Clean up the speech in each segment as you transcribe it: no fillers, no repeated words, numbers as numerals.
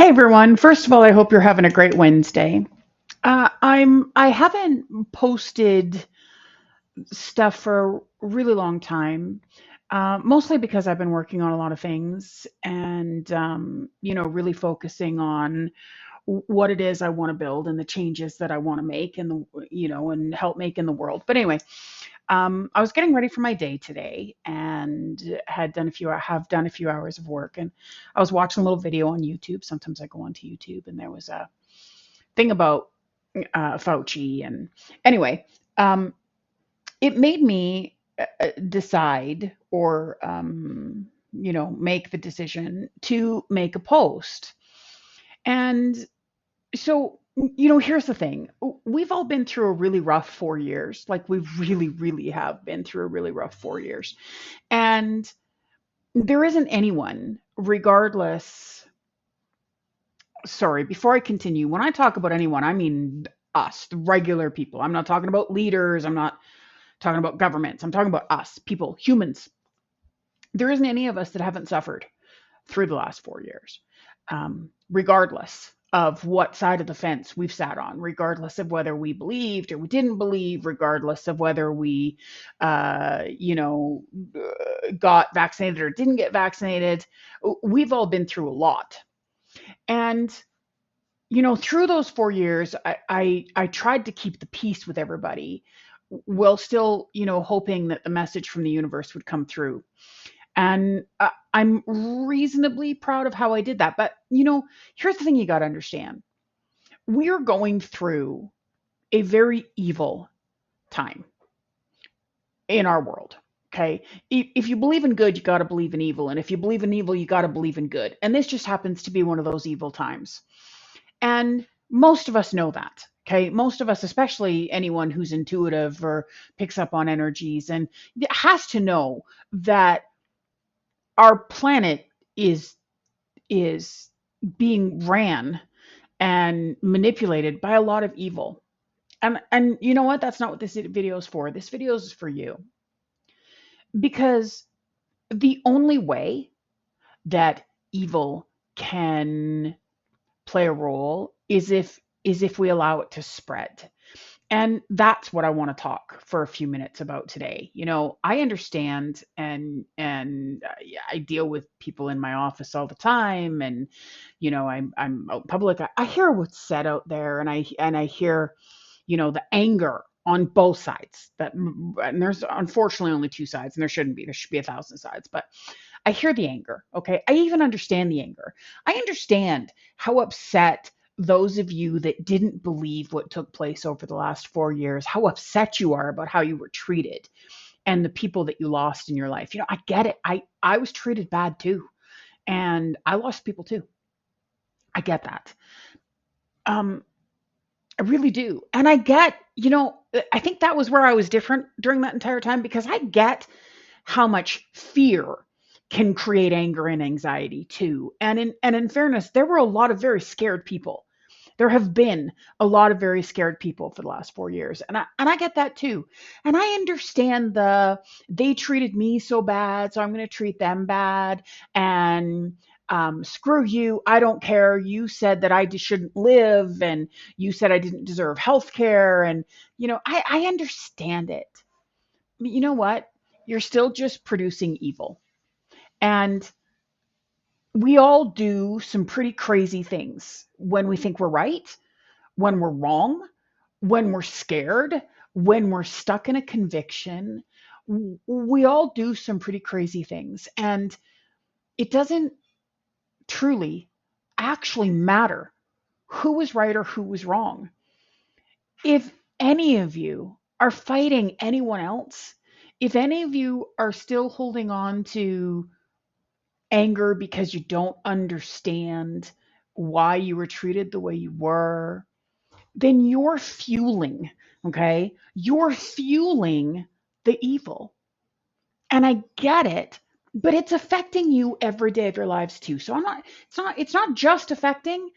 Hey everyone. First of all, I hope you're having a great Wednesday. I haven't posted stuff for a really long time. Mostly because I've been working on a lot of things and really focusing on what it is I want to build and the changes that I want to make and and help make in the world. But anyway, I was getting ready for my day today and have done a few hours of work, and I was watching a little video on YouTube. Sometimes I go onto YouTube, and there was a thing about Fauci, and anyway, um, it made me decide or make the decision to make a post. And so, here's the thing. We've all been through a really rough 4 years. Like, we really, really have been through a really rough 4 years. And there isn't anyone, regardless. Sorry, before I continue, when I talk about anyone, I mean us, the regular people. I'm not talking about leaders. I'm not talking about governments. I'm talking about us, people, humans. There isn't any of us that haven't suffered through the last 4 years, regardless of what side of the fence we've sat on, regardless of whether we believed or we didn't believe, regardless of whether we, got vaccinated or didn't get vaccinated. We've all been through a lot. And, through those 4 years, I tried to keep the peace with everybody while still, hoping that the message from the universe would come through. And I'm reasonably proud of how I did that. But, here's the thing you got to understand. We're going through a very evil time in our world. Okay. If you believe in good, you got to believe in evil. And if you believe in evil, you got to believe in good. And this just happens to be one of those evil times. And most of us know that. Okay. Most of us, especially anyone who's intuitive or picks up on energies, and has to know that our planet is being ran and manipulated by a lot of evil. And you know what? That's not what this video is for. This video is for you. Because the only way that evil can play a role is if we allow it to spread. And that's what I want to talk for a few minutes about today. I understand, I deal with people in my office all the time, and I'm out in public. I hear what's said out there, and I hear the anger on both sides. And there's unfortunately only two sides, and there shouldn't be. There should be 1,000 sides, but I hear the anger. Okay, I even understand the anger. I understand how upset those of you that didn't believe what took place over the last 4 years, how upset you are about how you were treated and the people that you lost in your life. I get it. I was treated bad too. And I lost people too. I get that. Um, I really do. And I get, I think that was where I was different during that entire time, because I get how much fear can create anger and anxiety too. And in fairness, there were a lot of very scared people. There have been a lot of very scared people for the last 4 years. And I get that too. And I understand they treated me so bad, so I'm going to treat them bad. And screw you. I don't care. You said that I just shouldn't live, and you said I didn't deserve health care. And, I understand it. But you know what? You're still just producing evil. And we all do some pretty crazy things when we think we're right, when we're wrong, when we're scared, when we're stuck in a conviction. We all do some pretty crazy things. And it doesn't truly actually matter who was right or who was wrong. If any of you are fighting anyone else, if any of you are still holding on to anger because you don't understand why you were treated the way you were, then you're fueling, okay? You're fueling the evil. And I get it, but it's affecting you every day of your lives too. So it's not just affecting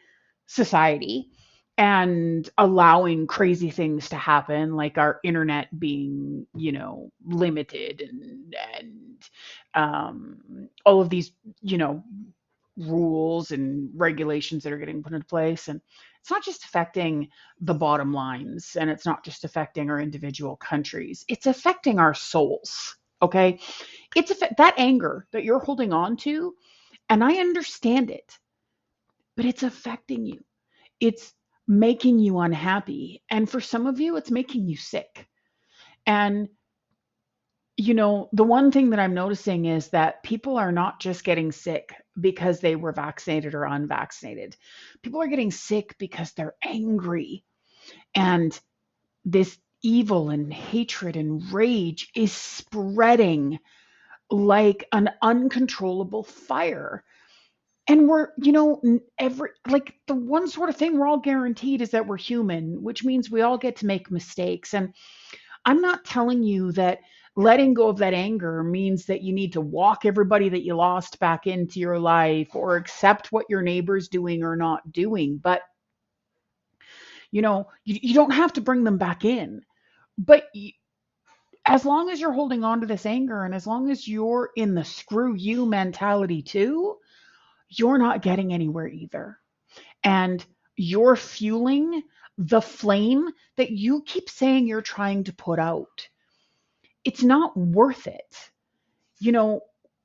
society and allowing crazy things to happen, like our internet being, limited, and all of these, you know, rules and regulations that are getting put into place. And it's not just affecting the bottom lines, and it's not just affecting our individual countries, it's affecting our souls. Okay. That anger that you're holding on to, and I understand it, but it's affecting you. It's making you unhappy. And for some of you, it's making you sick. And the one thing that I'm noticing is that people are not just getting sick because they were vaccinated or unvaccinated. People are getting sick because they're angry. And this evil and hatred and rage is spreading like an uncontrollable fire. And we're, every, like, the one sort of thing we're all guaranteed is that we're human, which means we all get to make mistakes. And I'm not telling you that letting go of that anger means that you need to walk everybody that you lost back into your life or accept what your neighbor's doing or not doing. But, you don't have to bring them back in. But as long as you're holding on to this anger and as long as you're in the screw you mentality too, you're not getting anywhere either. And you're fueling the flame that you keep saying you're trying to put out. It's not worth it. You know,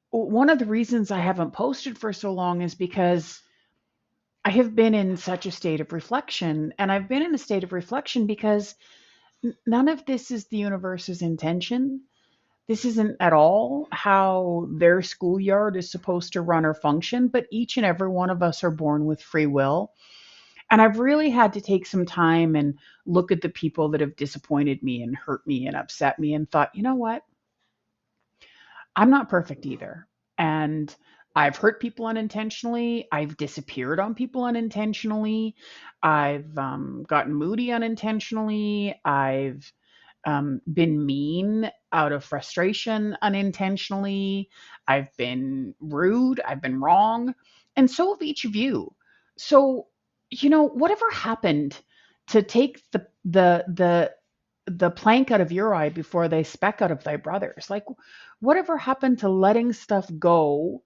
one of the reasons I haven't posted for so long is because I have been in such a state of reflection. And I've been in a state of reflection because none of this is the universe's intention. This isn't at all how their schoolyard is supposed to run or function, but each and every one of us are born with free will. And I've really had to take some time and look at the people that have disappointed me and hurt me and upset me and thought, you know what? I'm not perfect either. And I've hurt people unintentionally. I've disappeared on people unintentionally. I've gotten moody unintentionally. I've been mean out of frustration unintentionally. I've been rude. I've been wrong. And so have each of you. So, whatever happened to take the plank out of your eye before they speck out of thy brother's? Like, whatever happened to letting stuff go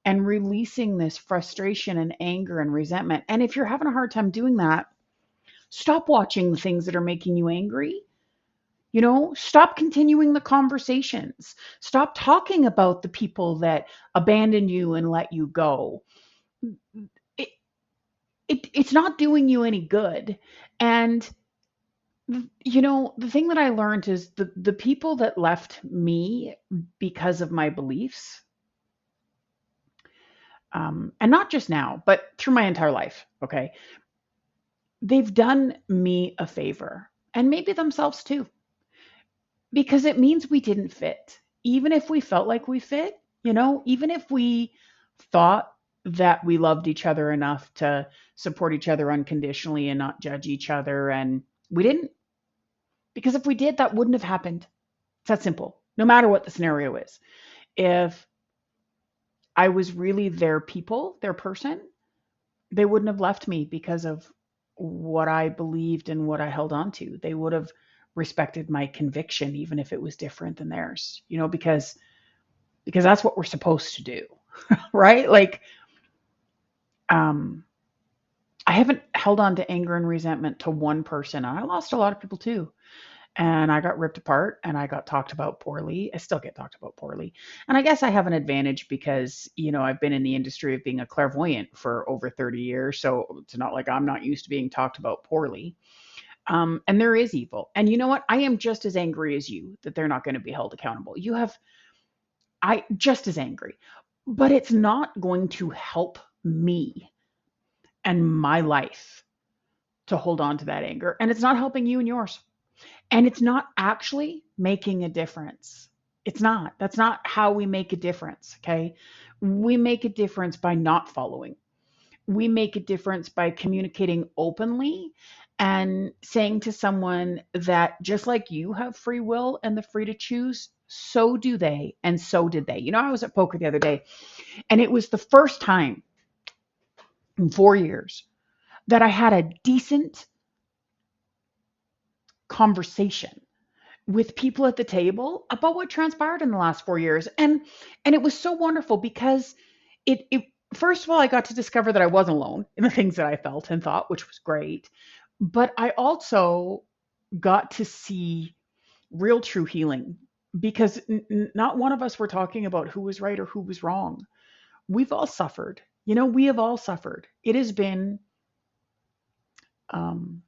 and releasing this frustration and anger and resentment? And if you're having a hard time doing that, stop watching the things that are making you angry. Stop continuing the conversations. Stop talking about the people that abandoned you and let you go. It, it's not doing you any good. And the thing that I learned is the people that left me because of my beliefs, and not just now, but through my entire life, okay, they've done me a favor and maybe themselves too, because it means we didn't fit. Even if we felt like we fit, even if we thought that we loved each other enough to support each other unconditionally and not judge each other, and we didn't. Because if we did, that wouldn't have happened. It's that simple, no matter what the scenario is. If I was really their people, their person, they wouldn't have left me because of what I believed and what I held on to. They would have respected my conviction, even if it was different than theirs, because that's what we're supposed to do, right? Like, um, I haven't held on to anger and resentment to one person. I lost a lot of people too. And I got ripped apart and I got talked about poorly. I still get talked about poorly. And I guess I have an advantage because, I've been in the industry of being a clairvoyant for over 30 years. So it's not like I'm not used to being talked about poorly. And there is evil. And you know what? I am just as angry as you that they're not going to be held accountable. I just as angry, but it's not going to help me and my life to hold on to that anger. And it's not helping you and yours. And it's not actually making a difference. It's not. That's not how we make a difference. Okay. We make a difference by not following. We make a difference by communicating openly and saying to someone that just like you have free will and the free to choose, so do they. And so did they. I was at poker the other day, and it was the first time in 4 years that I had a decent conversation with people at the table about what transpired in the last 4 years. And it was so wonderful because it first of all, I got to discover that I wasn't alone in the things that I felt and thought, which was great. But I also got to see real true healing because not one of us were talking about who was right or who was wrong. We've all suffered. We have all suffered. It has been, um,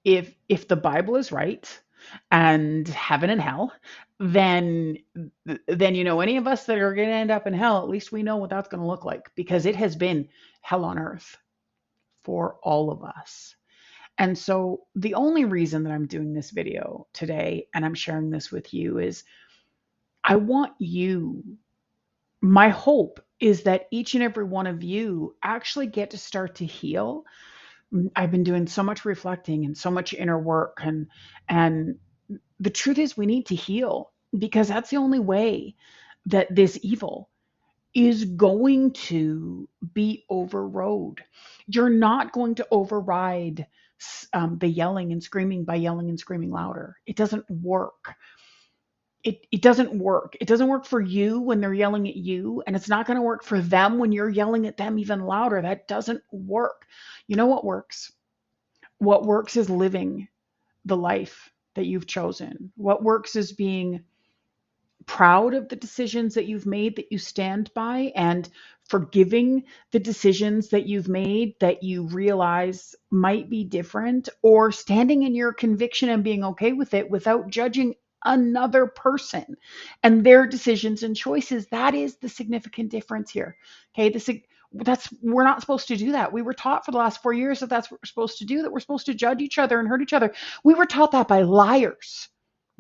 if the Bible is right and heaven and hell, then any of us that are going to end up in hell, at least we know what that's going to look like because it has been hell on earth for all of us. And so the only reason that I'm doing this video today and I'm sharing this with you is I want you, my hope is that each and every one of you actually get to start to heal. I've been doing so much reflecting and so much inner work, and the truth is we need to heal because that's the only way that this evil is going to be overrode. You're not going to override the yelling and screaming by yelling and screaming louder. It doesn't work. It doesn't work. It doesn't work for you when they're yelling at you, and it's not going to work for them when you're yelling at them even louder. That doesn't work. You know what works? What works is living the life that you've chosen. What works is being proud of the decisions that you've made that you stand by and forgiving the decisions that you've made that you realize might be different, or standing in your conviction and being okay with it without judging another person and their decisions and choices. That is the significant difference here. Okay, that's we're not supposed to do that. We were taught for the last 4 years that that's what we're supposed to do, that we're supposed to judge each other and hurt each other. We were taught that by liars.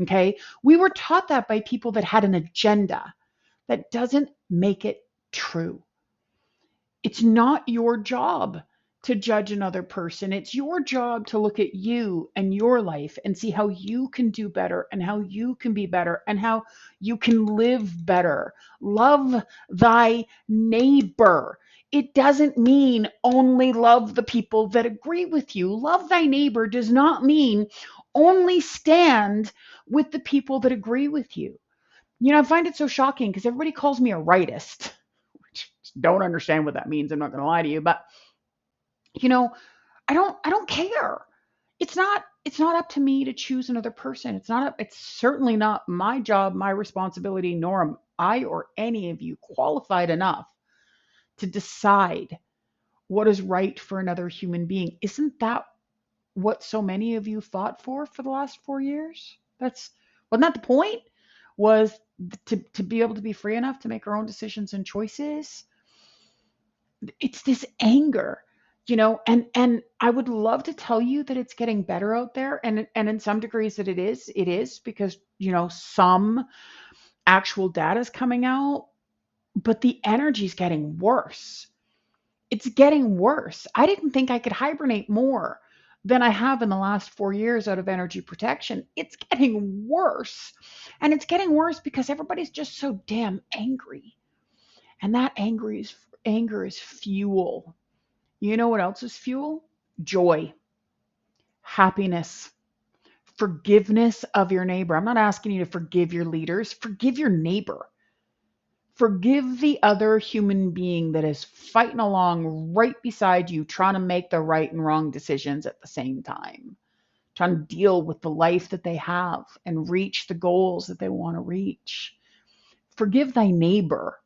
Okay. We were taught that by people that had an agenda. That doesn't make it true. It's not your job to judge another person. It's your job to look at you and your life and see how you can do better and how you can be better and how you can live better. Love thy neighbor. It doesn't mean only love the people that agree with you. Love thy neighbor does not mean only stand with the people that agree with you. I find it so shocking because everybody calls me a rightist, which don't understand what that means. I'm not going to lie to you, but you know, I don't care. It's not up to me to choose another person. It's certainly not my job, my responsibility, nor am I or any of you qualified enough to decide what is right for another human being. Isn't that what so many of you fought for the last 4 years? Wasn't that the point? Was to be able to be free enough to make our own decisions and choices? It's this anger, and I would love to tell you that it's getting better out there, and in some degrees that it is because some actual data is coming out, but the energy is getting worse. It's getting worse. I didn't think I could hibernate more than I have in the last 4 years out of energy protection. It's getting worse. And it's getting worse because everybody's just so damn angry. And that anger is fuel. You know what else is fuel? Joy, happiness, forgiveness of your neighbor. I'm not asking you to forgive your leaders, forgive your neighbor. Forgive the other human being that is fighting along right beside you, trying to make the right and wrong decisions at the same time, trying to deal with the life that they have and reach the goals that they want to reach. Forgive thy neighbor.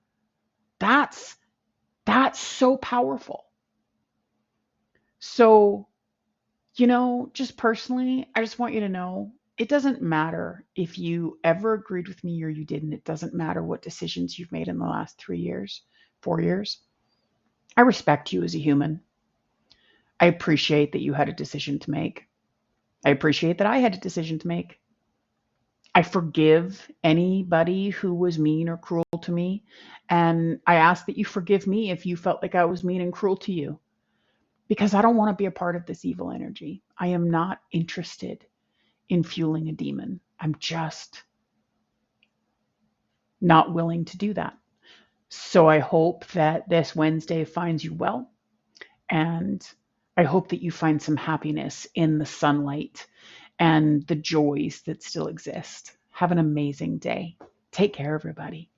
That's so powerful. So, just personally, I just want you to know it doesn't matter if you ever agreed with me or you didn't. It doesn't matter what decisions you've made in the last 3 years, 4 years. I respect you as a human. I appreciate that you had a decision to make. I appreciate that I had a decision to make. I forgive anybody who was mean or cruel to me. And I ask that you forgive me if you felt like I was mean and cruel to you, because I don't want to be a part of this evil energy. I am not interested in fueling a demon. I'm just not willing to do that. So I hope that this Wednesday finds you well, and I hope that you find some happiness in the sunlight and the joys that still exist. Have an amazing day. Take care, everybody.